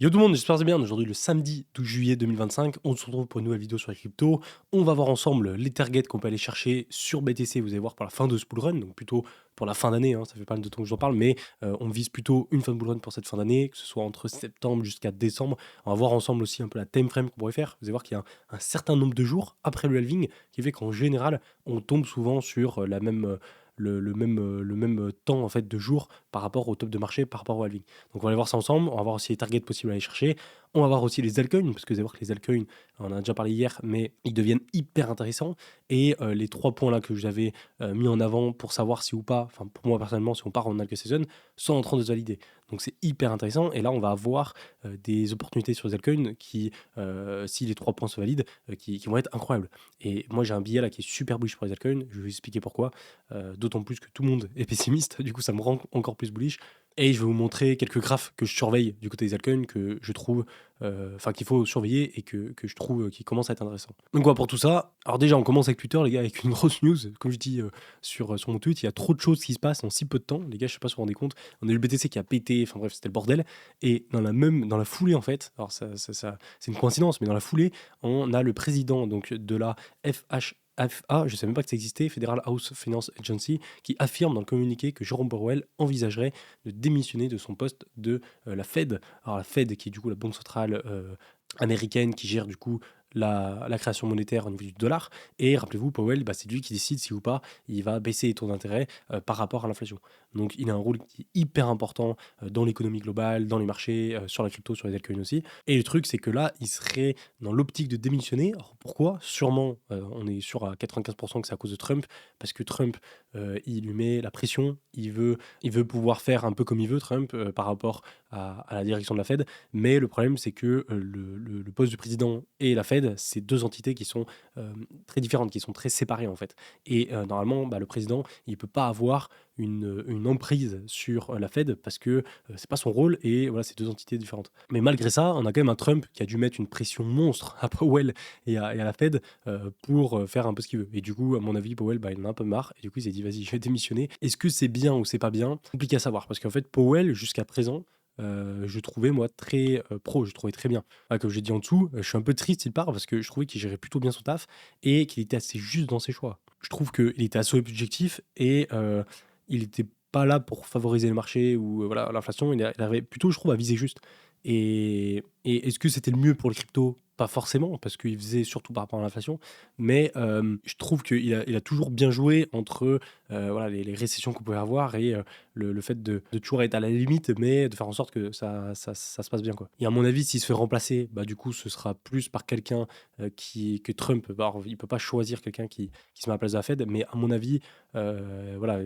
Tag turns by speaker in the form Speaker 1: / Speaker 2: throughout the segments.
Speaker 1: Yo tout le monde, j'espère que c'est bien. Aujourd'hui, le samedi 12 juillet 2025, on se retrouve pour une nouvelle vidéo sur les cryptos. On va voir ensemble les targets qu'on peut aller chercher sur BTC. Vous allez voir pour la fin de ce bull run, donc plutôt pour la fin d'année. Ça fait pas mal de temps que j'en parle, mais on vise plutôt une fin de bull run pour cette fin d'année, que ce soit entre septembre jusqu'à décembre. On va voir ensemble aussi un peu la time frame qu'on pourrait faire. Vous allez voir qu'il y a un certain nombre de jours après le halving qui fait qu'en général, on tombe souvent sur la même. Le même temps en fait de jours par rapport au top de marché, par rapport au halving. Donc on va aller voir ça ensemble, on va voir aussi les targets possibles à aller chercher. On va voir aussi les altcoins, parce que vous allez voir que les altcoins, on en a déjà parlé hier, mais ils deviennent hyper intéressants. Et les 3 points là que j'avais mis en avant pour savoir si ou pas, enfin pour moi personnellement, si on part en algo season, sont en train de se valider. Donc c'est hyper intéressant. Et là, on va avoir des opportunités sur les altcoins qui, si les 3 points se valident, qui vont être incroyables. Et moi, j'ai un billet là qui est super bullish pour les altcoins. Je vais vous expliquer pourquoi. D'autant plus que tout le monde est pessimiste. Du coup, ça me rend encore plus bullish. Et je vais vous montrer quelques graphes que je surveille du côté des altcoins que je trouve, qu'il faut surveiller et que je trouve qui commence à être intéressant. Donc voilà pour tout ça. Alors déjà, on commence avec Twitter, les gars, avec une grosse news. Comme je dis sur mon tweet, il y a trop de choses qui se passent en si peu de temps. Les gars, je sais pas si vous vous rendez compte. On a eu le BTC qui a pété, enfin bref, c'était le bordel. Et dans la foulée, en fait, alors c'est une coïncidence, mais dans la foulée, on a le président donc, de la FA, je ne savais même pas que ça existait, Federal House Finance Agency, qui affirme dans le communiqué que Jerome Powell envisagerait de démissionner de son poste de la Fed. Alors la Fed, qui est du coup la banque centrale américaine, qui gère du coup la création monétaire au niveau du dollar. Et rappelez-vous, Powell, c'est lui qui décide si ou pas il va baisser les taux d'intérêt par rapport à l'inflation. Donc il a un rôle qui est hyper important dans l'économie globale, dans les marchés, sur la crypto, sur les altcoins aussi. Et le truc, c'est que là, il serait dans l'optique de démissionner. Alors pourquoi? Sûrement, on est sûr à 95% que c'est à cause de Trump, parce que Trump, il lui met la pression, il veut pouvoir faire un peu comme il veut, Trump, par rapport à la direction de la Fed. Mais le problème, c'est que le poste du président et la Fed, c'est deux entités qui sont très différentes, qui sont très séparées en fait. Et normalement, le président, il peut pas avoir une emprise sur la Fed parce que c'est pas son rôle et voilà, c'est deux entités différentes. Mais malgré ça, on a quand même un Trump qui a dû mettre une pression monstre à Powell et à la Fed pour faire un peu ce qu'il veut. Et du coup, à mon avis, Powell, il en a un peu marre et du coup, il s'est dit, vas-y, je vais démissionner. Est-ce que c'est bien ou c'est pas bien? Compliqué à savoir parce qu'en fait, Powell, jusqu'à présent, je trouvais moi très pro, je trouvais très bien. Comme j'ai dit en dessous, je suis un peu triste il part parce que je trouvais qu'il gérait plutôt bien son taf et qu'il était assez juste dans ses choix. Je trouve qu'il était assez objectif et il était pas là pour favoriser le marché ou voilà l'inflation. Il avait plutôt, je trouve, à viser juste. Et est-ce que c'était le mieux pour le crypto? Pas forcément, parce qu'il faisait surtout par rapport à l'inflation. Mais je trouve qu'il a toujours bien joué entre voilà, les récessions qu'on pouvait avoir et le fait de toujours être à la limite, mais de faire en sorte que ça se passe bien, quoi. Et à mon avis, s'il se fait remplacer, du coup, ce sera plus par quelqu'un que Trump. Alors, il peut pas choisir quelqu'un qui se met à la place de la Fed, mais à mon avis, voilà,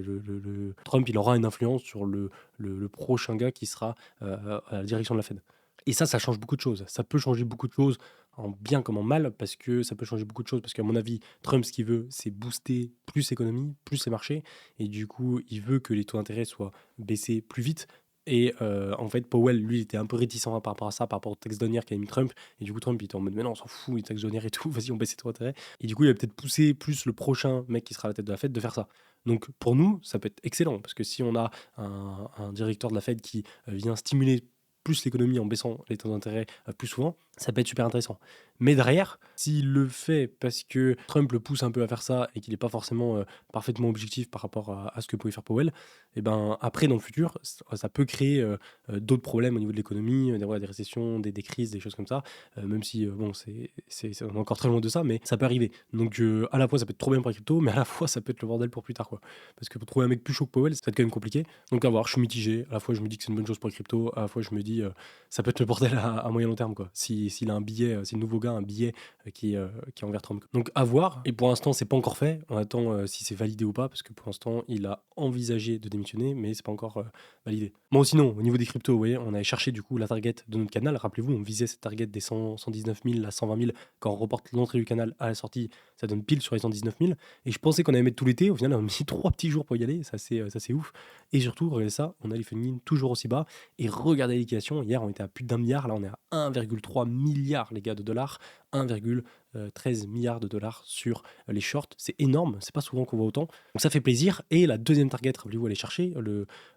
Speaker 1: Trump, il aura une influence sur le prochain gars qui sera à la direction de la Fed. Et ça change beaucoup de choses. Ça peut changer beaucoup de choses en bien comme en mal, parce que ça peut changer beaucoup de choses. Parce qu'à mon avis, Trump, ce qu'il veut, c'est booster plus l'économie, plus les marchés. Et du coup, il veut que les taux d'intérêt soient baissés plus vite. Et en fait, Powell, lui, il était un peu réticent par rapport à ça, par rapport au texte d'honneur qu'a mis Trump. Et du coup, Trump, il était en mode, mais non, on s'en fout, les textes d'honneur et tout, vas-y, on baisse les taux d'intérêt. Et du coup, il va peut-être pousser plus le prochain mec qui sera à la tête de la Fed de faire ça. Donc, pour nous, ça peut être excellent, parce que si on a un directeur de la Fed qui vient stimuler plus l'économie en baissant les taux d'intérêt plus souvent, ça peut être super intéressant. Mais derrière, s'il le fait parce que Trump le pousse un peu à faire ça et qu'il n'est pas forcément parfaitement objectif par rapport à ce que pouvait faire Powell, et ben après dans le futur, ça peut créer d'autres problèmes au niveau de l'économie, voilà, des récessions, des crises, des choses comme ça. Même si bon, on est encore très loin de ça, mais ça peut arriver. Donc à la fois ça peut être trop bien pour les cryptos, mais à la fois ça peut être le bordel pour plus tard, quoi. Parce que pour trouver un mec plus chaud que Powell, ça va être quand même compliqué. Donc à voir, je suis mitigé. À la fois je me dis que c'est une bonne chose pour les cryptos, à la fois je me dis ça peut être le bordel à moyen long terme, quoi. S'il a un billet, si le nouveau gars a un billet qui est envers Trump. Donc à voir. Et pour l'instant, c'est pas encore fait. On attend si c'est validé ou pas, parce que pour l'instant, il a envisagé de démissionner, mais c'est pas encore validé. Bon, sinon, au niveau des cryptos, vous voyez, on avait cherché du coup la target de notre canal. Rappelez-vous, on visait cette target des 119 000 à 120 000. Quand on reporte l'entrée du canal à la sortie, ça donne pile sur les 119 000. Et je pensais qu'on allait mettre tout l'été. Au final, on a mis 3 petits jours pour y aller. Ça, c'est ouf. Et surtout, regardez ça, on a les funding toujours aussi bas. Et regardez les liquidations. Hier, on était à plus d'1 milliard. Là, on est à 1,3 milliard, les gars, de dollars 1,13 milliard de dollars sur les shorts. C'est énorme, c'est pas souvent qu'on voit autant. Donc ça fait plaisir. Et la deuxième target, rappelez-vous, aller chercher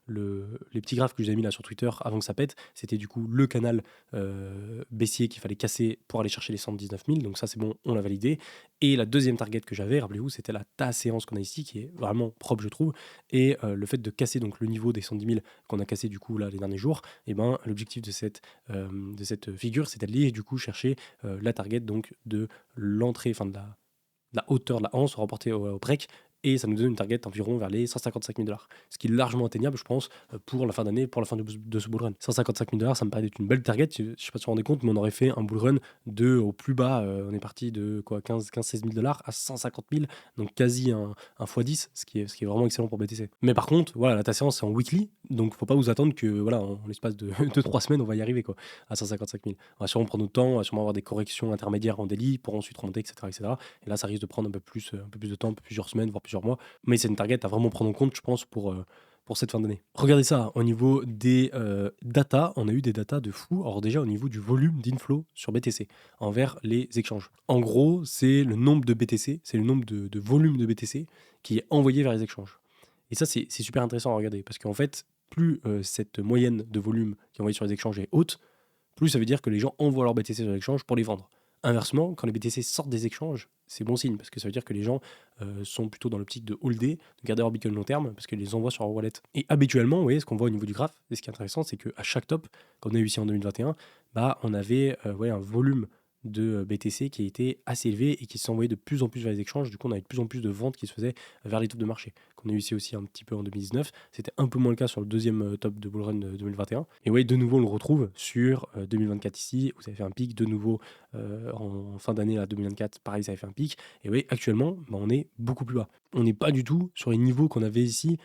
Speaker 1: les petits graphes que je vous ai mis là sur Twitter avant que ça pète, c'était du coup le canal baissier qu'il fallait casser pour aller chercher les 119 000. Donc ça, c'est bon, on l'a validé. Et la deuxième target que j'avais, rappelez-vous, c'était la tasse séance qu'on a ici, qui est vraiment propre, je trouve. Et le fait de casser donc le niveau des 110 000 qu'on a cassé du coup là les derniers jours, et ben l'objectif de cette figure, c'est d'aller du coup chercher la target donc de l'entrée, enfin de la hauteur de la hanse reportée au break, et ça nous donne une target environ vers les 155 000 dollars. Ce qui est largement atteignable, je pense, pour la fin d'année, pour la fin de ce bull run. 155 000 dollars, ça me paraît être une belle target. Je ne sais pas si vous vous rendez compte, mais on aurait fait un bull run au plus bas. On est parti de 15-16 000 dollars à 150 000, donc quasi un x10, ce qui est vraiment excellent pour BTC. Mais par contre, voilà, la séance c'est en weekly, donc faut pas vous attendre que voilà, en l'espace de 2-3 semaines, on va y arriver quoi, à 155 000. On va sûrement prendre notre temps, on va sûrement avoir des corrections intermédiaires en daily pour ensuite remonter, etc., etc. Et là, ça risque de prendre un peu plus de temps, un peu plusieurs semaines, voire plusieurs mois. Mais c'est une target à vraiment prendre en compte, je pense, pour cette fin d'année. Regardez ça, au niveau des data, on a eu des data de fou. Alors déjà, au niveau du volume d'inflow sur BTC envers les exchanges. En gros, c'est le nombre de BTC, c'est le nombre de volume de BTC qui est envoyé vers les exchanges. Et ça, c'est super intéressant à regarder, parce qu'en fait, plus cette moyenne de volume qui est envoyée sur les exchanges est haute, plus ça veut dire que les gens envoient leurs BTC sur l'exchange pour les vendre. Inversement, quand les BTC sortent des échanges, c'est bon signe, parce que ça veut dire que les gens sont plutôt dans l'optique de holder, de garder leur Bitcoin long terme, parce qu'ils les envoient sur leur wallet. Et habituellement, vous voyez, ce qu'on voit au niveau du graphe, et ce qui est intéressant, c'est qu'à chaque top, comme on a eu ici en 2021, on avait un volume de BTC qui était assez élevé et qui s'envoyait de plus en plus vers les échanges. Du coup, on avait de plus en plus de ventes qui se faisaient vers les tops de marché. Qu'on a eu ici aussi un petit peu en 2019. C'était un peu moins le cas sur le deuxième top de bull run de 2021. Et ouais, de nouveau, on le retrouve sur 2024 ici, où ça avait fait un pic. De nouveau, en fin d'année, là, 2024, pareil, ça avait fait un pic. Et oui, actuellement, on est beaucoup plus bas. On n'est pas du tout sur les niveaux qu'on avait ici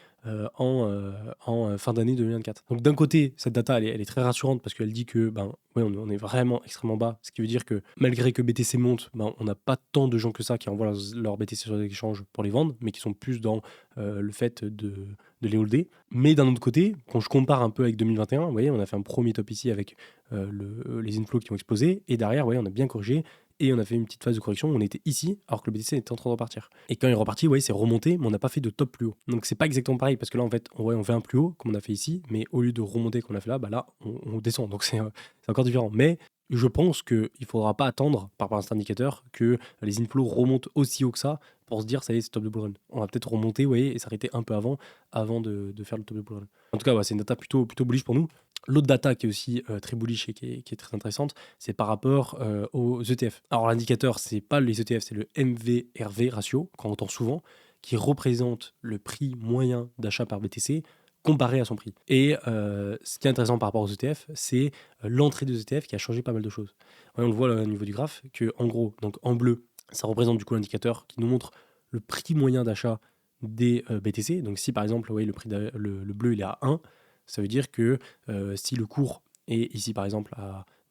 Speaker 1: en fin d'année 2024. Donc d'un côté, cette data, elle est très rassurante parce qu'elle dit que on est vraiment extrêmement bas, ce qui veut dire que malgré que BTC monte, on n'a pas tant de gens que ça qui envoient leur BTC sur les échanges pour les vendre, mais qui sont plus dans le fait de les holder. Mais d'un autre côté, quand je compare un peu avec 2021, vous voyez, on a fait un premier top ici avec les inflows qui ont explosé, et derrière, vous voyez, on a bien corrigé, et on a fait une petite phase de correction, on était ici, alors que le BTC était en train de repartir. Et quand il est reparti, c'est remonté, mais on n'a pas fait de top plus haut. Donc c'est pas exactement pareil, parce que là, en fait, on fait un plus haut, comme on a fait ici, mais au lieu de remonter comme on a fait là, on descend. Donc c'est encore différent. Mais je pense qu'il ne faudra pas attendre, par rapport à cet indicateur, que les inflows remontent aussi haut que ça pour se dire, ça y est, c'est top de bull run. On va peut-être remonter, vous voyez, et s'arrêter un peu avant de faire le top de bull run. En tout cas, c'est une data plutôt bullish pour nous. L'autre data qui est aussi très bullish et qui est très intéressante, c'est par rapport aux ETF. Alors l'indicateur, c'est pas les ETF, c'est le MVRV ratio, qu'on entend souvent, qui représente le prix moyen d'achat par BTC comparé à son prix. Et ce qui est intéressant par rapport aux ETF, c'est l'entrée des ETF qui a changé pas mal de choses. Ouais, on le voit là, au niveau du graphe, que en gros, donc en bleu, ça représente du coup l'indicateur qui nous montre le prix moyen d'achat des BTC. Donc si par exemple, le bleu il est à 1, ça veut dire que si le cours est ici par exemple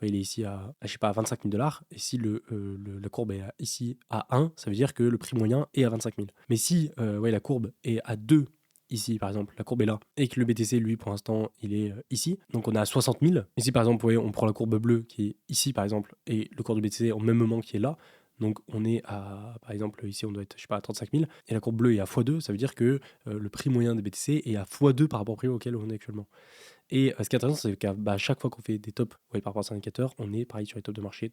Speaker 1: il est ici à 25 000 dollars, et si la courbe est ici à 1, ça veut dire que le prix moyen est à 25 000. Mais si la courbe est à 2, ici par exemple, la courbe est là, et que le BTC, lui, pour l'instant, il est ici, donc on est à 60 000. Ici par exemple, on prend la courbe bleue qui est ici par exemple, et le cours du BTC au même moment qui est là, donc on est à, par exemple, ici on doit être, à 35 000, et la courbe bleue est à x2, ça veut dire que le prix moyen des BTC est à x2 par rapport au prix auquel on est actuellement. Et ce qui est intéressant, c'est qu'à chaque fois qu'on fait des tops par rapport à cet indicateur, on est pareil sur les tops de marché.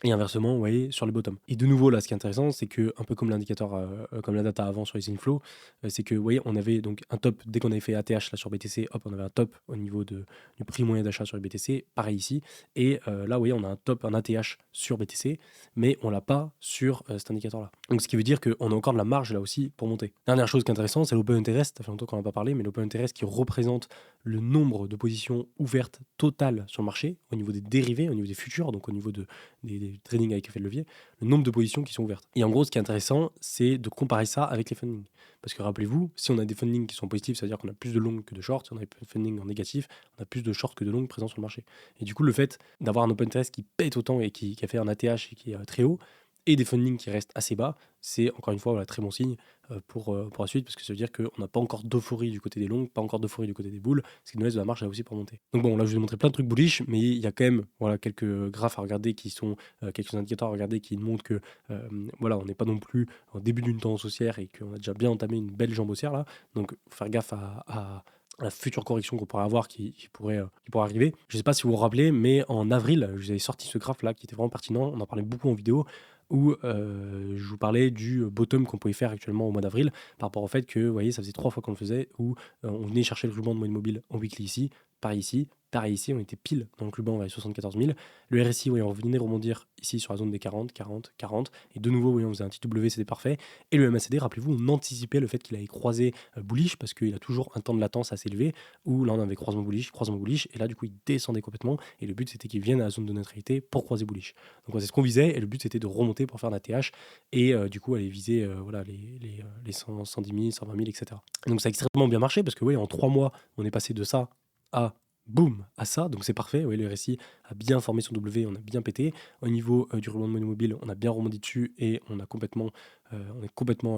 Speaker 1: Et inversement, vous voyez, sur les bottoms. Et de nouveau, là, ce qui est intéressant, c'est que, un peu comme l'indicateur, comme la data avant sur les inflows, c'est que, vous voyez, on avait donc un top, dès qu'on avait fait ATH là, sur BTC, hop, on avait un top au niveau du prix moyen d'achat sur les BTC, pareil ici. Et là, vous voyez, on a un top, un ATH sur BTC, mais on l'a pas sur cet indicateur-là. Donc, ce qui veut dire qu'on a encore de la marge là aussi pour monter. Dernière chose qui est intéressante, c'est l'open interest. Ça fait longtemps qu'on n'en a pas parlé, mais l'open interest qui représente le nombre de positions ouvertes totales sur le marché, au niveau des dérivés, au niveau des futurs, donc au niveau des trading avec effet de levier, le nombre de positions qui sont ouvertes. Et en gros, ce qui est intéressant, c'est de comparer ça avec les fundings. Parce que rappelez-vous, si on a des fundings qui sont positifs, ça veut dire qu'on a plus de longs que de shorts. Si on a des fundings en négatif, on a plus de shorts que de longs présents sur le marché. Et du coup, le fait d'avoir un open interest qui pète autant et qui a fait un ATH et qui est très haut, et des fundings qui restent assez bas, c'est encore une fois voilà, très bon signe pour la suite, parce que ça veut dire qu'on n'a pas encore d'euphorie du côté des longs, pas encore d'euphorie du côté des bulls, ce qui nous laisse de la marge là aussi pour monter. Donc bon, là je vous ai montré plein de trucs bullish, mais il y a quand même voilà, quelques graphes à regarder qui sont, quelques indicateurs à regarder qui montrent que voilà, on n'est pas non plus au début d'une tendance haussière et qu'on a déjà bien entamé une belle jambe haussière là. Donc faut faire gaffe à la future correction qu'on pourrait avoir qui pourrait arriver. Je ne sais pas si vous vous rappelez, mais en avril, je vous avais sorti ce graphe là qui était vraiment pertinent. On en parlait beaucoup en vidéo où je vous parlais du bottom qu'on pouvait faire actuellement au mois d'avril par rapport au fait que, vous voyez, ça faisait 3 fois qu'on le faisait où on venait chercher le ruban de moyenne mobile en weekly ici, pareil ici, on était pile dans le ruban vers les 74 000. Le RSI, on venait rebondir ici sur la zone des 40, 40, 40. Et de nouveau, on faisait un TW, c'était parfait. Et le MACD, rappelez-vous, on anticipait le fait qu'il allait croiser bullish parce qu'il a toujours un temps de latence assez élevé où là, on avait croisement bullish. Et là, du coup, il descendait complètement. Et le but, c'était qu'il vienne à la zone de neutralité pour croiser bullish. Donc, c'est ce qu'on visait. Et le but, c'était de remonter pour faire un ATH et du coup, aller viser voilà, les 100, 110 000, 120 000, etc. Donc, ça a extrêmement bien marché parce que, oui, en 3 mois, on est passé de ça à boum, à ça, donc c'est parfait. Oui, le RSI a bien formé son W, on a bien pété. Au niveau du rebond de monnaie mobile, on a bien rebondi dessus et on est complètement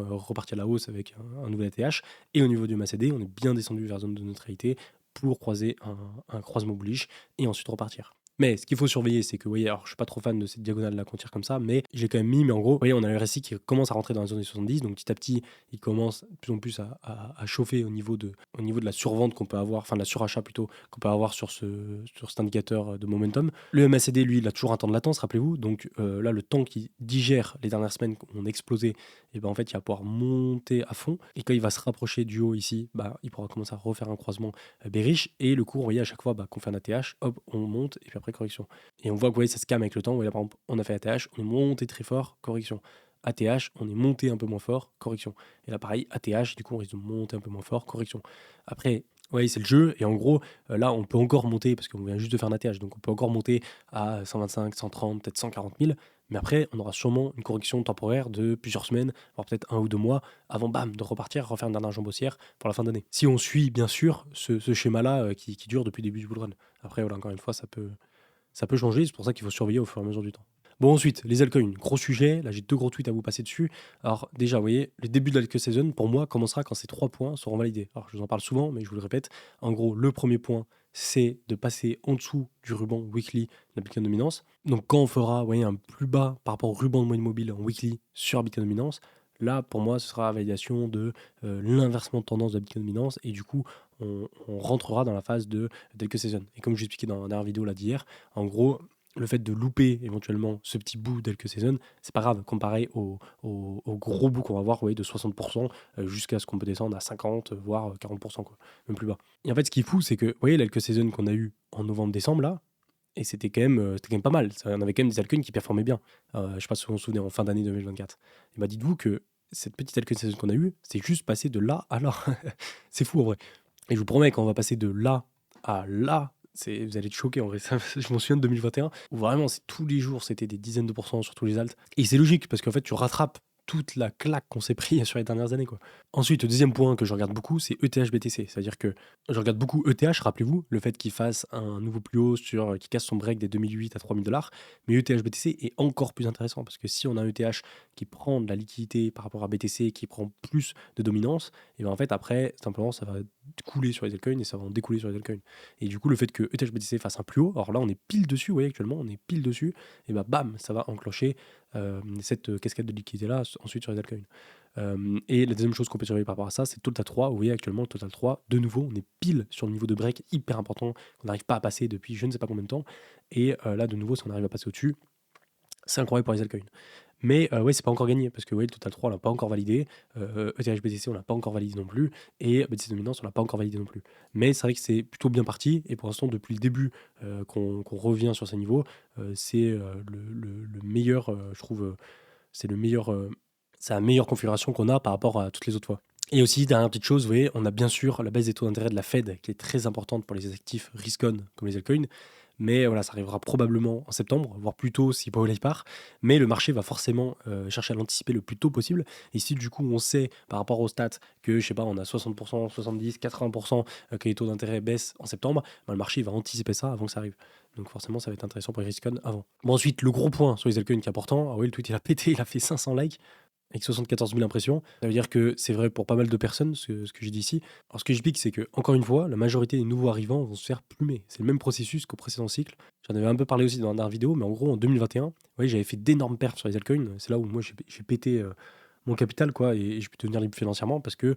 Speaker 1: reparti à la hausse avec un nouvel ATH. Et au niveau du MACD, on est bien descendu vers la zone de neutralité pour croiser un croisement bullish et ensuite repartir. Mais ce qu'il faut surveiller, c'est que, vous voyez, alors je suis pas trop fan de cette diagonale-là qu'on tire comme ça, mais j'ai quand même mis, mais en gros, vous voyez, on a le RSI qui commence à rentrer dans la zone des 70, donc petit à petit, il commence de plus en plus à chauffer au niveau de la survente qu'on peut avoir, enfin de la surachat plutôt, qu'on peut avoir sur cet indicateur de momentum. Le MACD, lui, il a toujours un temps de latence, rappelez-vous, donc là, le temps qui digère les dernières semaines qu'on a explosé, et ben en fait, il va pouvoir monter à fond, et quand il va se rapprocher du haut ici, bah, il pourra commencer à refaire un croisement bearish, et le cours, vous voyez, à chaque fois qu'on fait un ATH, hop, on monte, et puis après correction. Et on voit que, vous voyez, ça se calme avec le temps. Vous voyez, là, par exemple, on a fait ATH, on est monté très fort, correction. ATH, on est monté un peu moins fort, correction. Et là, pareil, ATH, du coup, on risque de monter un peu moins fort, correction. Après, ouais, c'est le jeu. Et en gros, là, on peut encore monter, parce qu'on vient juste de faire un ATH, donc on peut encore monter à 125, 130, peut-être 140 000. Mais après, on aura sûrement une correction temporaire de plusieurs semaines, voire peut-être 1 ou 2 mois, avant, bam, de repartir, refaire une dernière jambe haussière pour la fin d'année. Si on suit, bien sûr, ce schéma-là qui dure depuis le début du bull run. Après, voilà, encore une fois, ça peut changer, c'est pour ça qu'il faut surveiller au fur et à mesure du temps. Bon, ensuite, les altcoins, gros sujet. Là, j'ai 2 gros tweets à vous passer dessus. Alors, déjà, vous voyez, le début de l'altcoin season, pour moi, commencera quand ces 3 points seront validés. Alors, je vous en parle souvent, mais je vous le répète. En gros, le premier point, c'est de passer en dessous du ruban weekly de la Bitcoin dominance. Donc, quand on fera, vous voyez, un plus bas par rapport au ruban de moyenne mobile en weekly sur Bitcoin dominance, là, pour moi, ce sera la validation de l'inversement de tendance de la Bitcoin dominance. Et du coup, on rentrera dans la phase de d'altcoin season. Et comme je vous expliquais dans la dernière vidéo là d'hier, en gros, le fait de louper éventuellement ce petit bout d'Elke Season, c'est pas grave, comparé au gros bout qu'on va voir, de 60%, jusqu'à ce qu'on peut descendre à 50, voire 40%, quoi, même plus bas. Et en fait, ce qui est fou, c'est que, vous voyez, l'Elke Season qu'on a eu en novembre-décembre, là, et c'était quand même pas mal. On avait quand même des altcoins qui performaient bien. Je sais pas si vous vous souvenez, en fin d'année 2024. Et bah, dites-vous que cette petite altcoin Season qu'on a eue, c'est juste passé de là à là. C'est fou, en vrai. Et je vous promets, quand on va passer de là à là, vous allez être choqués en vrai. Je m'en souviens de 2021 où vraiment tous les jours c'était des dizaines de pourcents sur tous les alts. Et c'est logique parce qu'en fait tu rattrapes toute la claque qu'on s'est pris sur les dernières années, quoi. Ensuite, le deuxième point que je regarde beaucoup, c'est ETH BTC. C'est-à-dire que je regarde beaucoup ETH, rappelez-vous, le fait qu'il fasse un nouveau plus haut, qui casse son break des 2008 à 3000 $. Mais ETH BTC est encore plus intéressant parce que si on a un ETH qui prend de la liquidité par rapport à BTC, qui prend plus de dominance, et bien en fait après, simplement, ça va couler sur les altcoins et ça va en découler sur les altcoins. Et du coup, le fait que ETH BTC fasse un plus haut, alors là on est pile dessus, vous voyez actuellement, on est pile dessus, et bah bam, ça va enclencher cette cascade de liquidité là ensuite sur les altcoins. Et la deuxième chose qu'on peut surveiller par rapport à ça, c'est Total 3. Vous voyez actuellement le Total 3, de nouveau, on est pile sur le niveau de break hyper important qu'on n'arrive pas à passer depuis je ne sais pas combien de temps. Et là, de nouveau, si on arrive à passer au-dessus, c'est incroyable pour les altcoins. Mais ouais, c'est pas encore gagné parce que ouais, le Total 3, on l'a pas encore validé. ETH BTC, on l'a pas encore validé non plus. Et BTC Dominance, on l'a pas encore validé non plus. Mais c'est vrai que c'est plutôt bien parti. Et pour l'instant, depuis le début qu'on revient sur ces niveaux, c'est le meilleur, je trouve, c'est la meilleure configuration qu'on a par rapport à toutes les autres fois. Et aussi, dernière petite chose, vous voyez, on a bien sûr la baisse des taux d'intérêt de la Fed qui est très importante pour les actifs risk-on comme les altcoins. Mais voilà, ça arrivera probablement en septembre, voire plus tôt si Powell part. Mais le marché va forcément chercher à l'anticiper le plus tôt possible. Et si du coup on sait par rapport aux stats que, je sais pas, on a 60%, 70, 80% que les taux d'intérêt baissent en septembre, bah, le marché va anticiper ça avant que ça arrive. Donc forcément, ça va être intéressant pour les riscon avant. Bon, ensuite, le gros point sur les altcoins qui est important. Ah oui, le tweet il a pété, il a fait 500 likes avec 74 000 impressions. Ça veut dire que c'est vrai pour pas mal de personnes, ce que j'ai dit ici. Alors, ce que j'explique, c'est que, encore une fois, la majorité des nouveaux arrivants vont se faire plumer. C'est le même processus qu'au précédent cycle. J'en avais un peu parlé aussi dans la dernière vidéo, mais en gros, en 2021, ouais, j'avais fait d'énormes perfs sur les altcoins. C'est là où moi, j'ai pété mon capital, quoi, et je peux devenir libre financièrement parce que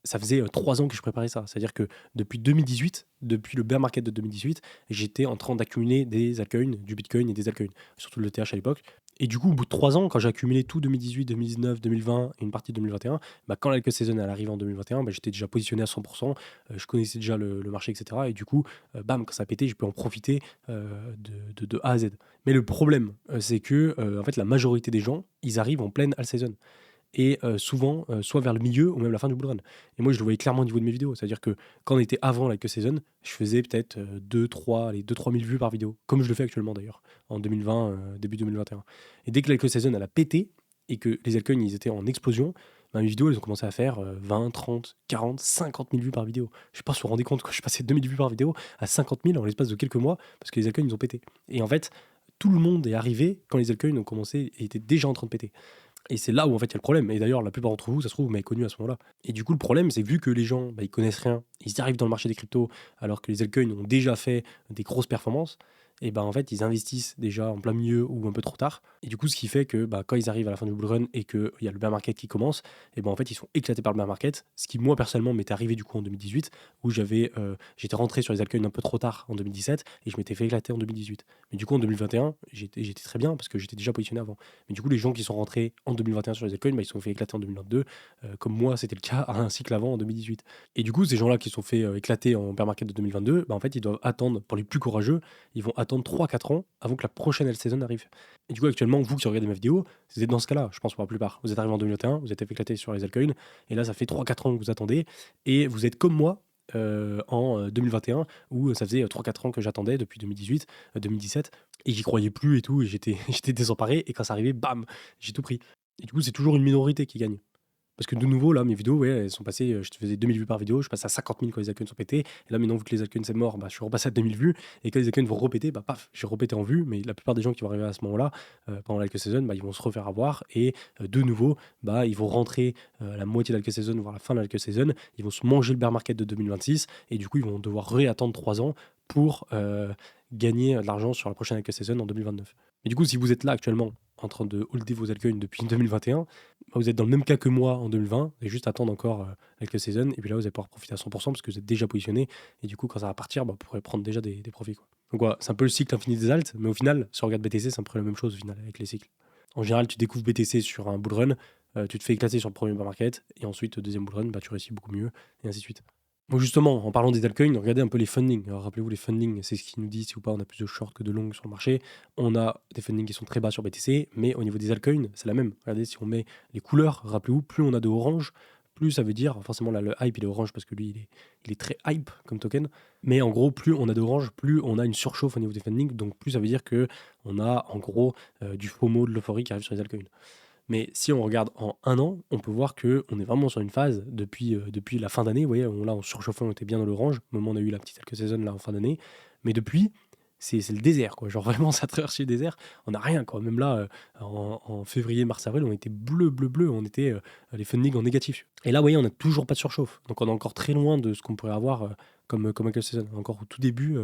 Speaker 1: ça faisait 3 ans que je préparais ça. C'est-à-dire que depuis 2018, depuis le bear market de 2018, j'étais en train d'accumuler des altcoins, du Bitcoin et des altcoins, surtout le TH à l'époque. Et du coup, au bout de 3 ans, quand j'ai accumulé tout 2018, 2019, 2020 et une partie de 2021, bah, quand l'alco season elle arrive en 2021, bah, j'étais déjà positionné à 100%, je connaissais déjà le marché, etc. Et du coup, bam, quand ça a pété, j'ai pu en profiter de A à Z. Mais le problème, c'est que en fait, la majorité des gens, ils arrivent en pleine all season et souvent soit vers le milieu ou même la fin du bull run. Et moi, je le voyais clairement au niveau de mes vidéos. C'est-à-dire que quand on était avant la queue season, je faisais peut-être 2-3 000 vues par vidéo, comme je le fais actuellement d'ailleurs, en 2020, début 2021. Et dès que la queue season, elle a pété et que les altcoins, ils étaient en explosion, bah, mes vidéos, elles ont commencé à faire 20, 30, 40, 50 000 vues par vidéo. Je sais pas si vous vous rendez compte que je passais 2000 vues par vidéo à 50 000 en l'espace de quelques mois parce que les altcoins, ils ont pété. Et en fait, tout le monde est arrivé quand les altcoins ont commencé et étaient déjà en train de péter. Et c'est là où en fait il y a le problème. Et d'ailleurs, la plupart d'entre vous, ça se trouve, vous m'avez connu à ce moment-là. Et du coup, le problème, c'est que vu que les gens, bah, ils connaissent rien, ils arrivent dans le marché des cryptos, alors que les altcoins ont déjà fait des grosses performances, et ben en fait, ils investissent déjà en plein milieu ou un peu trop tard. Et du coup, ce qui fait que bah, quand ils arrivent à la fin du bull run et qu'il y a le bear market qui commence, et ben en fait, ils sont éclatés par le bear market. Ce qui, moi, personnellement, m'était arrivé du coup en 2018, où j'étais rentré sur les altcoins un peu trop tard en 2017 et je m'étais fait éclater en 2018. Mais du coup, en 2021, j'étais très bien parce que j'étais déjà positionné avant. Mais du coup, les gens qui sont rentrés en 2021 sur les altcoins, bah, ils se sont fait éclater en 2022, comme moi, c'était le cas à un cycle avant en 2018. Et du coup, ces gens-là qui se sont fait éclater en bear market de 2022, bah, en fait, ils doivent attendre, pour les plus courageux, ils vont attendre 3-4 ans avant que la prochaine L saison arrive. Et du coup, actuellement, vous qui regardez ma vidéo, vous êtes dans ce cas-là, je pense pour la plupart. Vous êtes arrivé en 2021, vous êtes fait éclater sur les altcoins, et là, ça fait 3-4 ans que vous attendez, et vous êtes comme moi, en 2021 où ça faisait 3-4 ans que j'attendais depuis 2018, 2017 et j'y croyais plus et tout et j'étais désemparé et quand ça arrivait, bam, j'ai tout pris. Et du coup, c'est toujours une minorité qui gagne. Parce que de nouveau, là, mes vidéos, ouais, elles sont passées, je te faisais 2000 vues par vidéo, je passe à 50 000 quand les altcoins sont pétés. Et là, maintenant, vu que les altcoins c'est mort, bah, je suis repassé à 2000 vues. Et quand les altcoins vont repéter, bah, paf, j'ai repété en vues. Mais la plupart des gens qui vont arriver à ce moment-là, pendant l'alco saison, bah, ils vont se refaire avoir. Et de nouveau, bah, ils vont rentrer à la moitié de l'alco saison, voire la fin de l'alco saison. Ils vont se manger le bear market de 2026. Et du coup, ils vont devoir réattendre 3 ans pour gagner de l'argent sur la prochaine alco saison en 2029. Mais du coup, si vous êtes là actuellement en train de holder vos altcoins depuis 2021, vous êtes dans le même cas que moi en 2020, et juste attendre encore avec le season, et puis là vous allez pouvoir profiter à 100% parce que vous êtes déjà positionné, et du coup quand ça va partir, bah, vous pourrez prendre déjà des profits, quoi. Donc voilà, c'est un peu le cycle infini des alts, mais au final, si on regarde BTC, c'est un peu la même chose au final avec les cycles. En général, tu découvres BTC sur un bull run, tu te fais éclater sur le premier bear market, et ensuite, deuxième bull run, bah, tu réussis beaucoup mieux, et ainsi de suite. Donc justement, en parlant des altcoins, regardez un peu les fundings. Alors rappelez-vous, les fundings, c'est ce qui nous dit si ou pas on a plus de short que de long sur le marché. On a des fundings qui sont très bas sur BTC, mais au niveau des altcoins, c'est la même. Regardez, si on met les couleurs, rappelez-vous, plus on a de orange, plus ça veut dire, forcément là le hype il est orange parce que lui il est très hype comme token, mais en gros plus on a d'orange, plus on a une surchauffe au niveau des fundings, donc plus ça veut dire que on a en gros du FOMO, de l'euphorie qui arrive sur les altcoins. Mais si on regarde en un an, on peut voir qu'on est vraiment sur une phase depuis la fin d'année. Vous voyez, là, on surchauffait, on était bien dans l'orange. Au moment où on a eu la petite quelques saison là en fin d'année. Mais depuis, c'est le désert, quoi. Genre vraiment, ça traverse le désert. On n'a rien, quoi. Même là, en février, mars, avril, on était bleu, bleu, bleu. On était les fundings en négatif. Et là, vous voyez, on n'a toujours pas de surchauffe. Donc on est encore très loin de ce qu'on pourrait avoir comme quelques saison. Encore au tout début,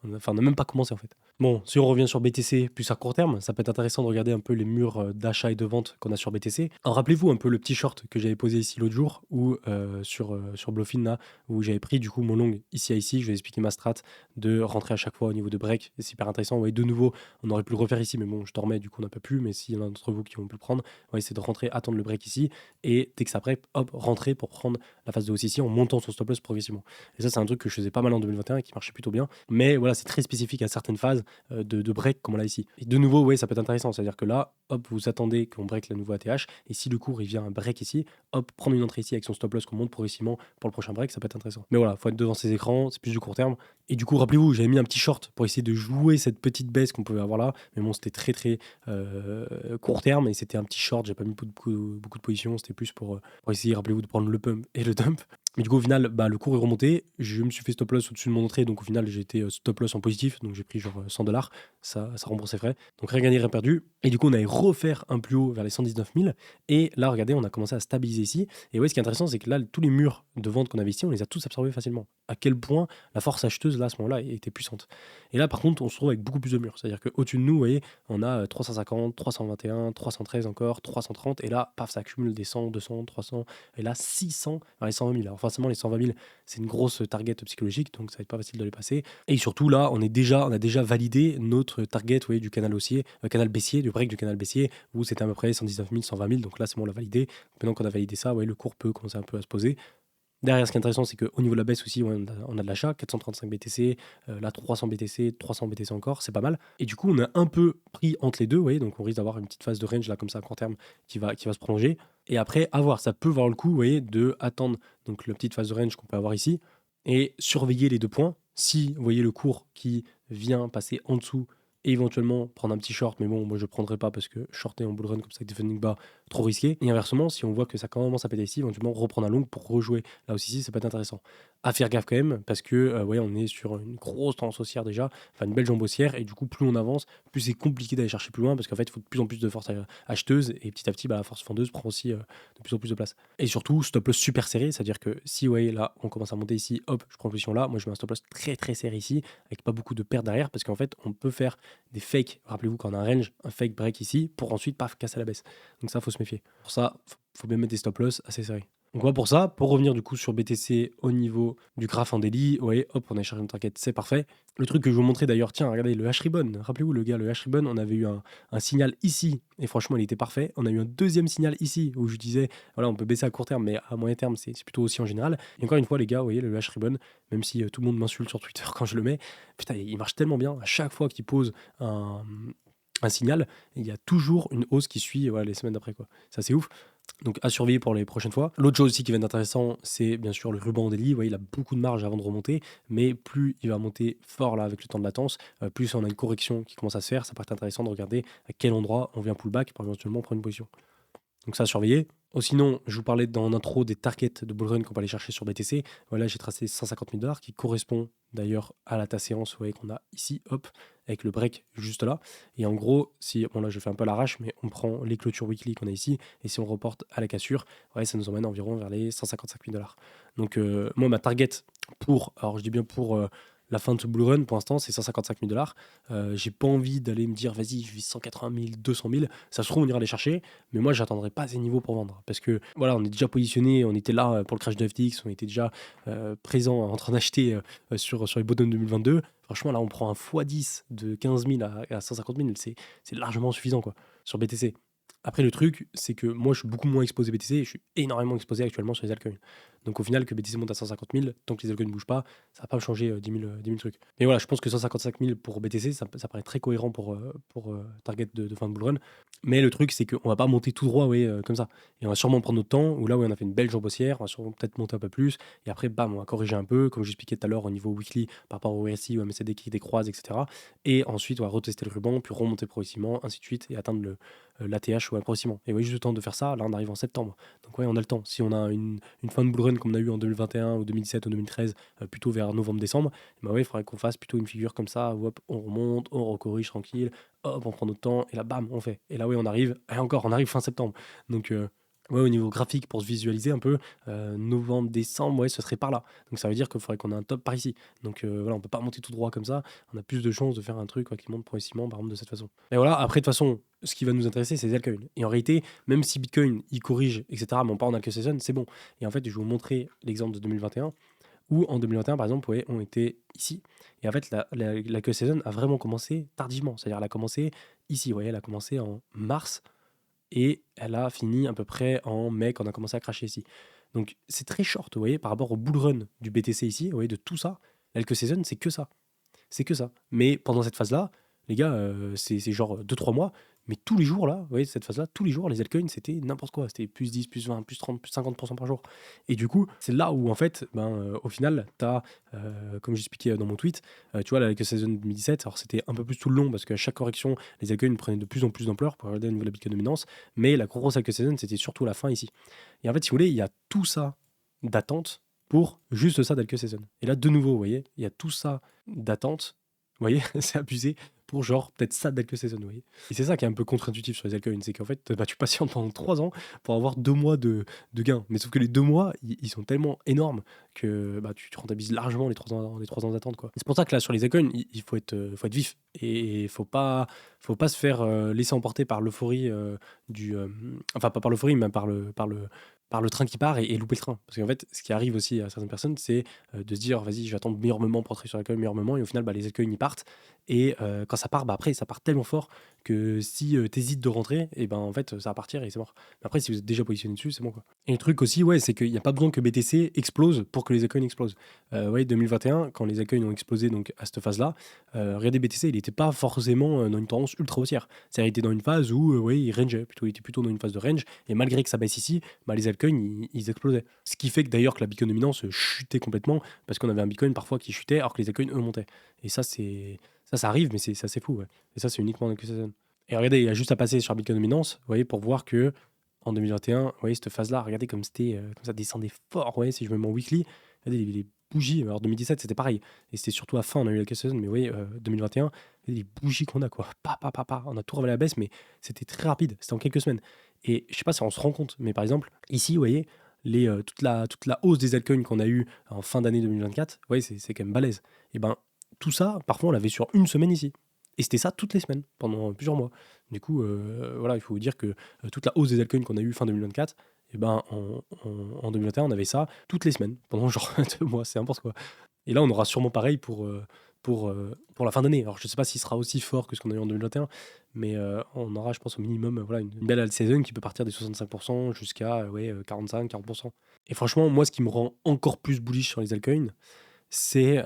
Speaker 1: on n'a même pas commencé en fait. Bon, si on revient sur BTC plus à court terme, ça peut être intéressant de regarder un peu les murs d'achat et de vente qu'on a sur BTC. Alors rappelez-vous un peu le petit short que j'avais posé ici l'autre jour, ou sur Bluefin là, où j'avais pris du coup mon long ici à ici. Je vais expliquer ma strat de rentrer à chaque fois au niveau de break. C'est super intéressant. Vous voyez, de nouveau, on aurait pu le refaire ici, mais bon, je dormais, du coup on n'a pas pu. Mais s'il y en a d'entre vous qui ont pu le prendre, c'est de rentrer, attendre le break ici, et dès que ça break, hop, rentrer pour prendre la phase de hausse ici en montant son stop loss progressivement. Et ça, c'est un truc que je faisais pas mal en 2021 et qui marchait plutôt bien. Mais voilà, voilà, c'est très spécifique à certaines phases de break, comme on l'a ici. Et de nouveau, ouais, ça peut être intéressant. C'est-à-dire que là, hop, vous attendez qu'on break la nouveau ATH. Et si le cours, il vient un break ici, hop, prendre une entrée ici avec son stop loss qu'on monte progressivement pour le prochain break, ça peut être intéressant. Mais voilà, faut être devant ces écrans, c'est plus du court terme. Et du coup, rappelez-vous, j'avais mis un petit short pour essayer de jouer cette petite baisse qu'on pouvait avoir là. Mais bon, c'était très, très court terme et c'était un petit short. J'ai pas mis beaucoup de positions. C'était plus pour essayer, rappelez-vous, de prendre le pump et le dump. Mais du coup, au final, le cours est remonté. Je me suis fait stop loss au-dessus de mon entrée. Donc, au final, j'ai été stop loss en positif. Donc, j'ai pris genre $100. Ça rembourse ses frais. Donc, rien gagné, rien perdu. Et du coup, on allait refaire un plus haut vers les 119 000. Et là, regardez, on a commencé à stabiliser ici. Et ouais, ce qui est intéressant, c'est que là, tous les murs de vente qu'on avait ici, on les a tous absorbés facilement. À quel point la force acheteuse, là, à ce moment-là, était puissante. Et là, par contre, on se retrouve avec beaucoup plus de murs. C'est-à-dire qu'au-dessus de nous, vous voyez, on a 350, 321, 313 encore, 330. Et là, paf, ça accumule des 100, 200, 300. Et là, 600, enfin, les 120 000. Alors, forcément, les 120 000, c'est une grosse target psychologique, donc ça va être pas facile de les passer. Et surtout, là, on a déjà validé notre target, vous voyez, du canal haussier, canal baissier, du break du canal baissier, où c'était à peu près 119 000, 120 000. Donc là, c'est bon, on l'a validé. Maintenant qu'on a validé ça, vous voyez, le cours peut commencer un peu à se poser. Derrière, ce qui est intéressant, c'est qu'au niveau de la baisse aussi, ouais, on a de l'achat, 435 BTC, là 300 BTC, 300 BTC encore, c'est pas mal. Et du coup, on a un peu pris entre les deux, vous voyez, donc on risque d'avoir une petite phase de range là comme ça à court terme qui va se prolonger. Et après, à voir, ça peut valoir le coup, vous voyez, de attendre donc la petite phase de range qu'on peut avoir ici et surveiller les 2 points. Si vous voyez le cours qui vient passer en dessous et éventuellement prendre un petit short, mais bon, moi je ne prendrai pas parce que shorter en bull run comme ça avec des funding bas, trop risqué. Et inversement, si on voit que ça commence à péter ici, éventuellement reprendre un long pour rejouer. Là aussi, ça peut être intéressant. À faire gaffe quand même, parce que ouais, on est sur une grosse tendance haussière déjà, enfin une belle jambe haussière, et du coup, plus on avance, plus c'est compliqué d'aller chercher plus loin, parce qu'en fait, il faut de plus en plus de force acheteuse, et petit à petit, la force fendeuse prend aussi de plus en plus de place. Et surtout, stop loss super serré, c'est-à-dire que si, ouais, là, on commence à monter ici, hop, je prends position là, moi je mets un stop loss très très serré ici, avec pas beaucoup de pertes derrière, parce qu'en fait, on peut faire des fakes. Rappelez-vous quand on a un range, un fake break ici, pour ensuite, paf, casser la baisse. Donc ça, faut se méfier. Pour ça, faut bien mettre des stop loss assez serrés. Donc voilà pour ça. Pour revenir du coup sur BTC au niveau du graphe en daily, ouais, hop, on a cherché une target, c'est parfait. Le truc que je vous montrais d'ailleurs, tiens, regardez le H-Ribbon. Rappelez-vous le gars, le H-Ribbon, on avait eu un signal ici, et franchement, il était parfait. On a eu un deuxième signal ici, où je disais, voilà, on peut baisser à court terme, mais à moyen terme, c'est plutôt aussi en général. Et encore une fois, les gars, vous voyez, le H-Ribbon, même si tout le monde m'insulte sur Twitter quand je le mets, putain, il marche tellement bien. À chaque fois qu'il pose un signal, il y a toujours une hausse qui suit voilà, les semaines d'après, quoi. Ça, c'est ouf. Donc à surveiller pour les prochaines fois. L'autre chose aussi qui va être intéressant, c'est bien sûr le ruban en daily. Vous voyez, il a beaucoup de marge avant de remonter, mais plus il va monter fort là avec le temps de latence, plus on a une correction qui commence à se faire. Ça peut être intéressant de regarder à quel endroit on vient pullback pour éventuellement prendre une position. Donc ça à surveiller. Oh, sinon, je vous parlais dans l'intro des targets de bullrun qu'on peut aller chercher sur BTC. Voilà, j'ai tracé 150 000 $ qui correspond d'ailleurs à la tasse séance, vous voyez qu'on a ici, hop, avec le break juste là. Et en gros, si, bon là je fais un peu à l'arrache, mais on prend les clôtures weekly qu'on a ici, et si on reporte à la cassure, ouais, ça nous emmène environ vers les 155 000 $. Donc moi, ma target pour, alors je dis bien pour la fin de ce bull run, pour l'instant, c'est 155 000 $. J'ai pas envie d'aller me dire, vas-y, je vis 180 000, 200 000. Ça se trouve, on ira les chercher, mais moi, j'attendrai pas ces niveaux pour vendre. Parce que voilà, on est déjà positionné, on était là pour le crash de FTX, on était déjà présent en train d'acheter sur les bottoms 2022. Franchement, là, on prend un x10 de 15 000 à 150 000, c'est largement suffisant quoi, sur BTC. Après, le truc, c'est que moi, je suis beaucoup moins exposé BTC et je suis énormément exposé actuellement sur les altcoins. Donc, au final, que BTC monte à 150 000, tant que les altcoins ne bougent pas, ça va pas me changer 10 000 trucs. Mais voilà, je pense que 155 000 pour BTC, ça paraît très cohérent pour target de fin de bull run. Mais le truc, c'est qu'on va pas monter tout droit comme ça. Et on va sûrement prendre notre temps, où là, on a fait une belle jambe haussière, on va sûrement peut-être monter un peu plus. Et après, bam, on va corriger un peu, comme j'expliquais tout à l'heure au niveau weekly, par rapport au RSI, au MACD qui décroise, etc. Et ensuite, on va retester le ruban, puis remonter progressivement, ainsi de suite, et atteindre l'ATH ou un progressivement. Et oui, juste le temps de faire ça, là, on arrive en septembre. Donc ouais, on a le temps. Si on a une fin de bull run comme on a eu en 2021 ou 2017 ou 2013, plutôt vers novembre-décembre, bah ouais, il faudrait qu'on fasse plutôt une figure comme ça, où hop, on remonte, on recorrige tranquille, hop, on prend notre temps, et là, bam, on fait. Et là, oui, on arrive, et encore, on arrive fin septembre. Donc, ouais, au niveau graphique, pour se visualiser un peu, novembre, décembre, ouais, ce serait par là. Donc, ça veut dire qu'il faudrait qu'on ait un top par ici. Donc, voilà, on peut pas monter tout droit comme ça. On a plus de chances de faire un truc qui monte progressivement, par exemple, de cette façon. Et voilà, après, de toute façon, ce qui va nous intéresser, c'est les altcoins. Et en réalité, même si Bitcoin, il corrige, etc., mais on part en altcoin season, c'est bon. Et en fait, je vais vous montrer l'exemple de 2021, où en 2021, par exemple, ouais, on était ici. Et en fait, la queue saison a vraiment commencé tardivement. C'est-à-dire, elle a commencé ici, vous voyez, elle a commencé en mars et elle a fini à peu près en mai quand on a commencé à cracher ici. Donc, c'est très short, vous voyez, par rapport au bull run du BTC ici, vous voyez, de tout ça. La queue saison, c'est que ça. c'est que ça. Mais pendant cette phase-là, les gars, c'est genre 2-3 mois, mais tous les jours là, vous voyez, cette phase-là, tous les jours, les altcoins, c'était n'importe quoi. C'était plus 10, plus 20, plus 30, plus 50% par jour. Et du coup, c'est là où en fait, au final, t'as, comme j'expliquais dans mon tweet, tu vois, la Like Season 2017, alors c'était un peu plus tout le long parce qu'à chaque correction, les altcoins prenaient de plus en plus d'ampleur pour regarder au niveau de la Bitcoin dominance, mais la grosse Like Season, c'était surtout la fin ici. Et en fait, si vous voulez, il y a tout ça d'attente pour juste ça d'Alke Season. Et là, de nouveau, vous voyez, il y a tout ça d'attente, vous voyez, c'est abusé, pour genre peut-être ça d'Alke Season, vous voyez. Et c'est ça qui est un peu contre-intuitif sur les altcoins, c'est qu'en fait, tu patientes pendant 3 ans pour avoir 2 mois de gains. Mais sauf que les 2 mois, ils sont tellement énormes que tu rentabilises largement les 3 ans d'attente, quoi. Et c'est pour ça que là, sur les altcoins, il faut être vif. Et faut pas se faire laisser emporter par l'euphorie enfin, pas par l'euphorie, mais par le train qui part et louper le train. Parce qu'en fait, ce qui arrive aussi à certaines personnes, c'est de se dire, vas-y, je vais attendre le meilleur moment pour entrer sur l'accueil, le meilleur moment, et au final, les accueils, ils partent. Et quand ça part, après, ça part tellement fort que si t'hésites de rentrer, et en fait, ça va partir et c'est mort. Mais après, si vous êtes déjà positionné dessus, c'est bon, quoi. Et le truc aussi, ouais, c'est qu'il n'y a pas besoin que BTC explose pour que les accueils explosent. Ouais, 2021, quand les accueils ont explosé donc à cette phase-là, regardez BTC, il n'était pas forcément dans une tendance ultra haussière. C'est-à-dire, il était dans une phase où, ouais, il rangeait, il était plutôt dans une phase de range, et malgré que ça baisse ici, les altcoins, ils explosaient. Ce qui fait que d'ailleurs que la Bitcoin dominance chutait complètement, parce qu'on avait un Bitcoin parfois qui chutait, alors que les altcoins, eux, montaient. Et ça arrive, mais c'est assez fou, ouais. Et ça, c'est uniquement dans quelques saisons. Et regardez, il y a juste à passer sur Bitcoin dominance, vous voyez, pour voir que en 2021, vous voyez, cette phase-là, regardez comme c'était, comme ça descendait fort, vous voyez, si je me mets en weekly, regardez les bougies, alors 2017 c'était pareil, et c'était surtout à la fin, on a eu la saison, mais vous voyez, 2021, les bougies qu'on a, quoi, on a tout revalé à la baisse, mais c'était très rapide, c'était en quelques semaines. Et je sais pas si on se rend compte, mais par exemple, ici, vous voyez, toute la hausse des altcoins qu'on a eu en fin d'année 2024, vous voyez, c'est quand même balèze. Et tout ça, parfois, on l'avait sur une semaine ici. Et c'était ça toutes les semaines, pendant plusieurs mois. Du coup, voilà, il faut vous dire que toute la hausse des altcoins qu'on a eu fin 2024, en 2021, on avait ça toutes les semaines, pendant genre 2 mois, c'est n'importe quoi. Et là, on aura sûrement pareil pour la fin d'année. Alors, je ne sais pas s'il sera aussi fort que ce qu'on a eu en 2021, mais on aura, je pense, au minimum voilà, une belle alt saison qui peut partir des 65% jusqu'à 45-40%. Et franchement, moi, ce qui me rend encore plus bullish sur les altcoins, c'est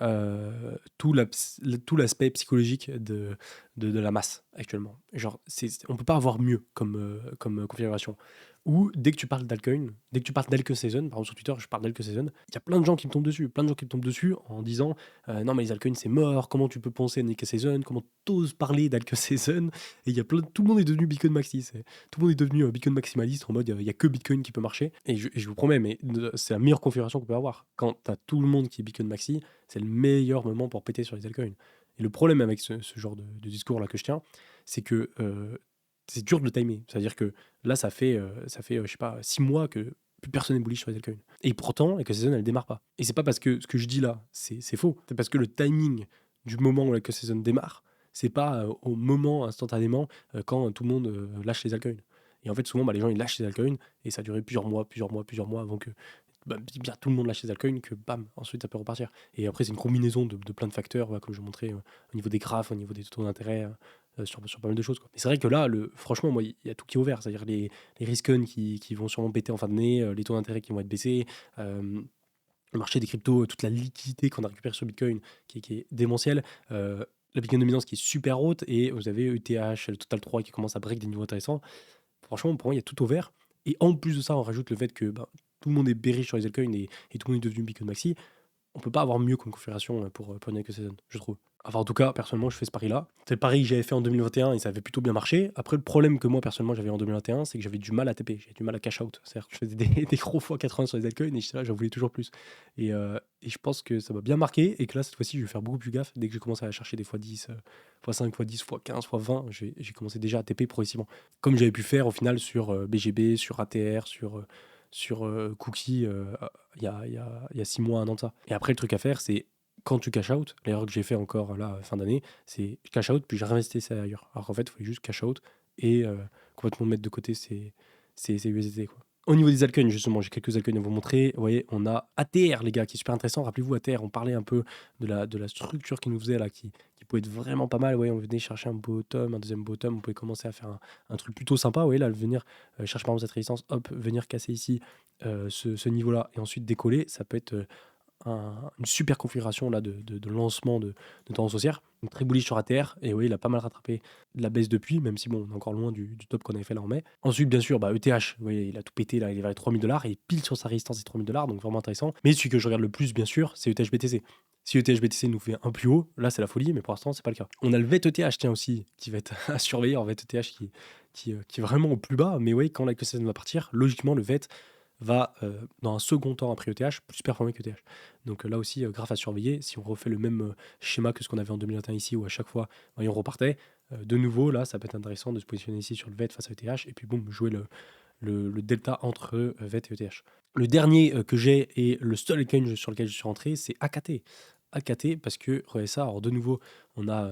Speaker 1: tout l'aspect psychologique de la masse actuellement. Genre, on peut pas avoir mieux comme configuration. Ou dès que tu parles d'altcoin, dès que tu parles d'Alke Season, par exemple sur Twitter, je parle d'Alke Season, il y a plein de gens qui me tombent dessus, en disant non mais les altcoins c'est mort, comment tu peux penser à Alke Season, comment t'oses parler d'Alke Season, et il y a tout le monde est devenu Bitcoin maxi, tout le monde est devenu Bitcoin maximaliste en mode il y a que Bitcoin qui peut marcher, et je vous promets, mais c'est la meilleure configuration qu'on peut avoir. Quand t'as tout le monde qui est Bitcoin maxi, c'est le meilleur moment pour péter sur les altcoins. Et le problème avec ce genre de discours là que je tiens, c'est que c'est dur de le timer. C'est-à-dire que là, ça fait je sais pas, 6 mois que plus personne n'est bullish sur les altcoins. Et pourtant, la saison, elle démarre pas. Et c'est pas parce que ce que je dis là, c'est faux. C'est parce que le timing du moment où la saison démarre, c'est pas au moment instantanément quand tout le monde lâche les altcoins. Et en fait, souvent, les gens, ils lâchent les altcoins et ça a duré plusieurs mois avant que bien tout le monde lâche les altcoins, que bam, ensuite ça peut repartir. Et après, c'est une combinaison de plein de facteurs, comme je vous montrais, au niveau des graphes, au niveau des taux d'intérêt, sur pas mal de choses, quoi. Mais c'est vrai que là, franchement, moi, il y a tout qui est ouvert. C'est-à-dire les risks qui vont sûrement péter en fin d'année, les taux d'intérêt qui vont être baissés, le marché des cryptos, toute la liquidité qu'on a récupérée sur Bitcoin qui est démentielle, la Bitcoin dominance qui est super haute, et vous avez ETH, le Total 3 qui commence à break des niveaux intéressants. Franchement, pour moi, il y a tout ouvert. Et en plus de ça, on rajoute le fait que tout le monde est bearish sur les altcoins et tout le monde est devenu Bitcoin maxi. On peut pas avoir mieux comme configuration pour une Alke Season, je trouve. Enfin, en tout cas, personnellement, je fais ce pari-là. C'est le pari que j'avais fait en 2021 et ça avait plutôt bien marché. Après, le problème que moi, personnellement, j'avais en 2021, c'est que j'avais du mal à TP, j'avais du mal à cash out. C'est-à-dire que je faisais des gros fois 80 sur les altcoins et j'étais là, j'en voulais toujours plus. Et je pense que ça m'a bien marqué et que là, cette fois-ci, je vais faire beaucoup plus gaffe. Dès que je commence à chercher des x10, x5, x10, x15, x20, j'ai commencé déjà à TP progressivement. Comme j'avais pu faire au final sur BGB, sur ATR, sur Cookie il y a 6 mois, 1 an de ça. Et après, le truc à faire, c'est quand tu cash out, l'erreur que j'ai fait encore là, fin d'année, c'est cash out, puis j'ai réinvesti ça ailleurs. Alors qu'en fait, il faut juste cash out et complètement mettre de côté ces USDT, quoi. Au niveau des altcoins, justement, j'ai quelques altcoins à vous montrer. Vous voyez, on a ATR, les gars, qui est super intéressant. Rappelez-vous, ATR, on parlait un peu de la structure qu'il nous faisait là, qui pouvait être vraiment pas mal. Vous voyez, on venait chercher un bottom, un deuxième bottom, on pouvait commencer à faire un truc plutôt sympa. Vous voyez, là, venir chercher par exemple cette résistance, hop, venir casser ici ce niveau-là et ensuite décoller, ça peut être une super configuration là de lancement de tendance haussière. Donc très bullish sur ATR. Et oui, il a pas mal rattrapé de la baisse depuis, même si bon, on est encore loin du top qu'on avait fait là en mai. Ensuite, bien sûr, ETH, vous voyez, il a tout pété là, il est vers les 3000 $, et pile sur sa résistance des 3000 $, donc vraiment intéressant. Mais celui que je regarde le plus, bien sûr, c'est ETH BTC. Si ETH BTC nous fait un plus haut, là c'est la folie, mais pour l'instant c'est pas le cas. On a le VETH tiens aussi, qui va être à surveiller. En VETH qui est vraiment au plus bas, mais oui, quand la QCN va partir, logiquement le VET va, dans un second temps après ETH, plus performer que ETH. Donc là aussi, grave à surveiller. Si on refait le même schéma que ce qu'on avait en 2021 ici, où à chaque fois on repartait, de nouveau, là ça peut être intéressant de se positionner ici sur le VET face à ETH, et puis boum, jouer le delta entre VET et ETH. Le dernier que j'ai et le seul altcoin sur lequel je suis rentré, c'est AKT. AKT, parce que, regardez ça, alors de nouveau, on a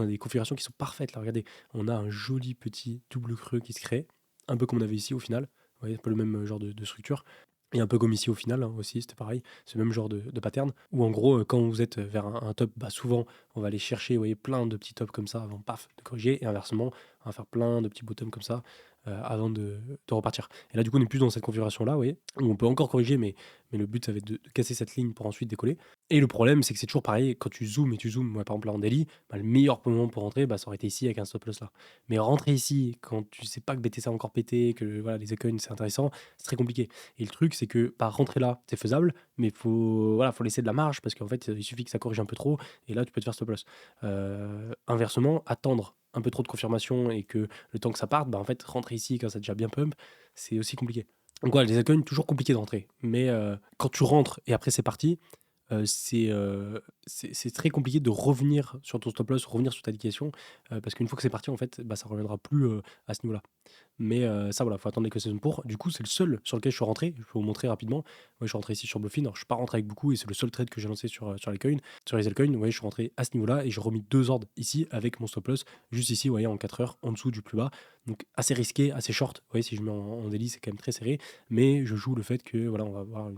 Speaker 1: des configurations qui sont parfaites. Là, regardez, on a un joli petit double creux qui se crée, un peu comme on avait ici au final. Vous voyez, un peu le même genre de structure. Et un peu comme ici au final aussi, c'était pareil, ce même genre de pattern, où en gros, quand vous êtes vers un top, souvent, on va aller chercher, vous voyez, plein de petits tops comme ça avant, paf, de corriger, et inversement, on va faire plein de petits bottoms comme ça, avant de repartir. Et là, du coup, on n'est plus dans cette configuration-là, vous voyez, où on peut encore corriger, mais le but, ça va être de casser cette ligne pour ensuite décoller. Et le problème, c'est que c'est toujours pareil, quand tu zoomes et tu zoomes, moi, par exemple, là, en daily, le meilleur moment pour rentrer, ça aurait été ici avec un stop loss là. Mais rentrer ici, quand tu sais pas que BTC a encore pété, que voilà, les altcoins, c'est intéressant, c'est très compliqué. Et le truc, c'est que rentrer là, c'est faisable, mais faut laisser de la marge, parce qu'en fait, il suffit que ça corrige un peu trop, et là, tu peux te faire stop loss. Inversement, attendre un peu trop de confirmation et que le temps que ça parte, en fait, rentrer ici quand ça a déjà bien pump, c'est aussi compliqué. Donc voilà, les altcoins, toujours compliqué de rentrer. Mais quand tu rentres et après c'est parti, c'est très compliqué de revenir sur ton stop loss, revenir sur ta liquidation, parce qu'une fois que c'est parti, en fait, ça reviendra plus à ce niveau-là. Mais ça, voilà, faut attendre les saison pour. Du coup, c'est le seul sur lequel je suis rentré. Je peux vous montrer rapidement. Ouais, je suis rentré ici sur Bluffin. Alors, je suis pas rentré avec beaucoup et c'est le seul trade que j'ai lancé sur les coins. Sur les altcoins, ouais, je suis rentré à ce niveau-là et j'ai remis 2 ordres ici avec mon stop loss, juste ici, vous voyez, en 4 heures, en dessous du plus bas. Donc, assez risqué, assez short. Vous voyez, si je mets en daily, c'est quand même très serré. Mais je joue le fait que, voilà, on va avoir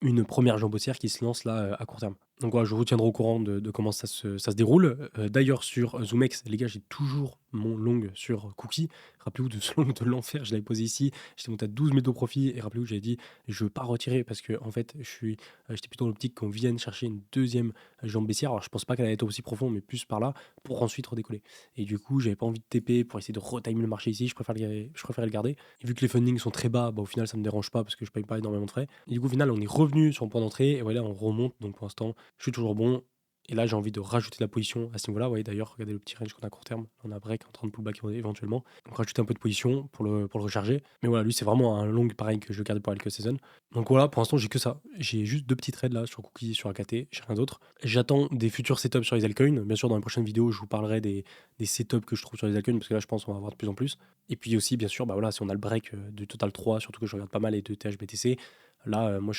Speaker 1: une première jambe haussière qui se lance là à court terme. Donc voilà, je vous tiendrai au courant de comment ça se déroule. D'ailleurs, sur ZoomX, les gars, j'ai toujours mon long sur Cookie. Rappelez-vous de ce long de l'enfer, je l'avais posé ici. J'étais monté à 12 000 de profit. Et rappelez-vous, j'avais dit, je ne veux pas retirer parce que, en fait, j'étais plutôt dans l'optique qu'on vienne chercher une deuxième jambe baissière. Alors, je pense pas qu'elle allait être aussi profonde, mais plus par là, pour ensuite redécoller. Et du coup, j'avais pas envie de TP pour essayer de retimer le marché ici. Je préfère le garder. Et vu que les fundings sont très bas, au final, ça me dérange pas parce que je paye pas énormément de frais. Et du coup, au final, on est revenu sur le point d'entrée. Et voilà, on remonte. Donc, pour l'instant, je suis toujours bon. Et là, j'ai envie de rajouter de la position à ce niveau-là. Vous voyez d'ailleurs, regardez le petit range qu'on a à court terme. On a break en train de pullback éventuellement. Donc, rajouter un peu de position pour le recharger. Mais voilà, lui, c'est vraiment un long pareil que je garde pour la season. Donc voilà, pour l'instant, j'ai que ça. J'ai juste 2 petits trades là sur Cookie, sur AKT. J'ai rien d'autre. J'attends des futurs setups sur les altcoins. Bien sûr, dans les prochaines vidéos, je vous parlerai des setups que je trouve sur les altcoins parce que là, je pense qu'on va avoir de plus en plus. Et puis aussi, bien sûr, voilà, si on a le break du Total 3, surtout que je regarde pas mal, et de THBTC, là, moi,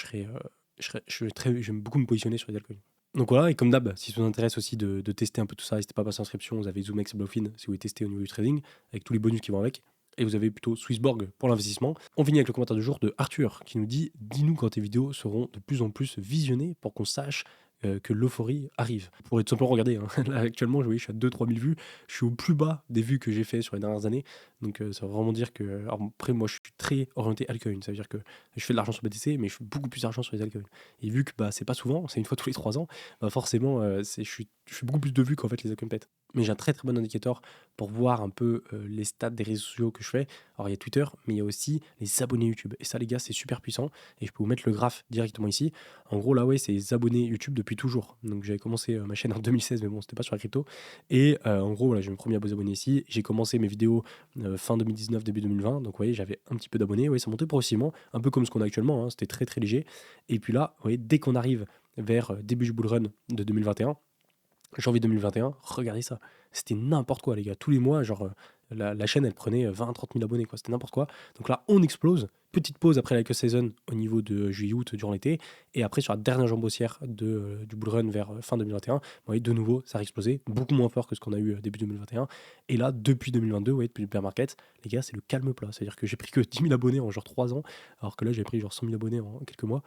Speaker 1: j'aime beaucoup me positionner sur les altcoins. Donc voilà, et comme d'hab, si ça vous intéresse aussi de tester un peu tout ça, n'hésitez pas à passer inscription. Vous avez ZoomX et Bluffin si vous voulez tester au niveau du trading, avec tous les bonus qui vont avec. Et vous avez plutôt Swissborg pour l'investissement. On finit avec le commentaire du jour de Arthur qui nous dit: dis-nous quand tes vidéos seront de plus en plus visionnées pour qu'on sache que l'euphorie arrive. Vous pourrez tout simplement regarder. Là, actuellement, je suis à 2-3 000 vues. Je suis au plus bas des vues que j'ai fait sur les dernières années. Donc ça veut vraiment dire que. Alors, après, moi, je suis très orienté altcoin. Ça veut dire que je fais de l'argent sur BTC, mais je fais beaucoup plus d'argent sur les altcoins. Et vu que c'est pas souvent, c'est une fois tous les 3 ans, forcément, je fais beaucoup plus de vues qu'en fait les altcoins pètent. Mais j'ai un très très bon indicateur pour voir un peu les stats des réseaux sociaux que je fais. Alors il y a Twitter, mais il y a aussi les abonnés YouTube. Et ça, les gars, c'est super puissant. Et je peux vous mettre le graphe directement ici. En gros, là, ouais, c'est les abonnés YouTube depuis toujours. Donc j'avais commencé ma chaîne en 2016, mais bon, c'était pas sur la crypto. Et en gros, voilà, j'ai mon premier abonné ici. J'ai commencé mes vidéos fin 2019, début 2020. Donc vous voyez, j'avais un petit peu d'abonnés. Ouais, ça montait progressivement, un peu comme ce qu'on a actuellement. C'était très très léger. Et puis là, vous voyez, dès qu'on arrive vers début du bull run de 2021, janvier 2021, regardez ça. C'était n'importe quoi, les gars. Tous les mois, genre, la chaîne, elle prenait 20-30 000 abonnés, quoi. C'était n'importe quoi. Donc là, on explose. Petite pause après la season au niveau de juillet-août durant l'été. Et après, sur la dernière jambe haussière du bull run vers fin 2021, vous voyez, de nouveau, ça a explosé. Beaucoup moins fort que ce qu'on a eu début 2021. Et là, depuis 2022, vous voyez, depuis le bear market, les gars, c'est le calme plat. C'est-à-dire que j'ai pris que 10 000 abonnés en genre 3 ans, alors que là, j'ai pris genre 100 000 abonnés en quelques mois.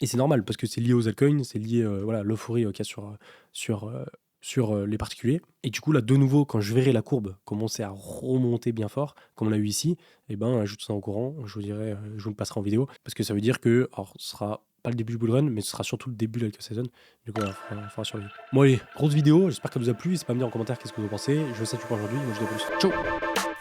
Speaker 1: Et c'est normal parce que c'est lié aux altcoins, c'est lié voilà, à l'euphorie qu'il y a sur les particuliers. Et du coup, là, de nouveau, quand je verrai la courbe commencer à remonter bien fort, comme on l'a eu ici, et ben, ajoute ça en courant, je vous dirai, je vous le passerai en vidéo, parce que ça veut dire que, alors, ce sera pas le début du bullrun, mais ce sera surtout le début de l'alpha season. Du coup, voilà, faudra surveiller. Bon allez, grosse vidéo, j'espère qu'elle vous a plu. N'hésitez pas à me dire en commentaire qu'est-ce que vous en pensez. Je vous souhaite pour aujourd'hui, moi je vous dis à plus. Ciao.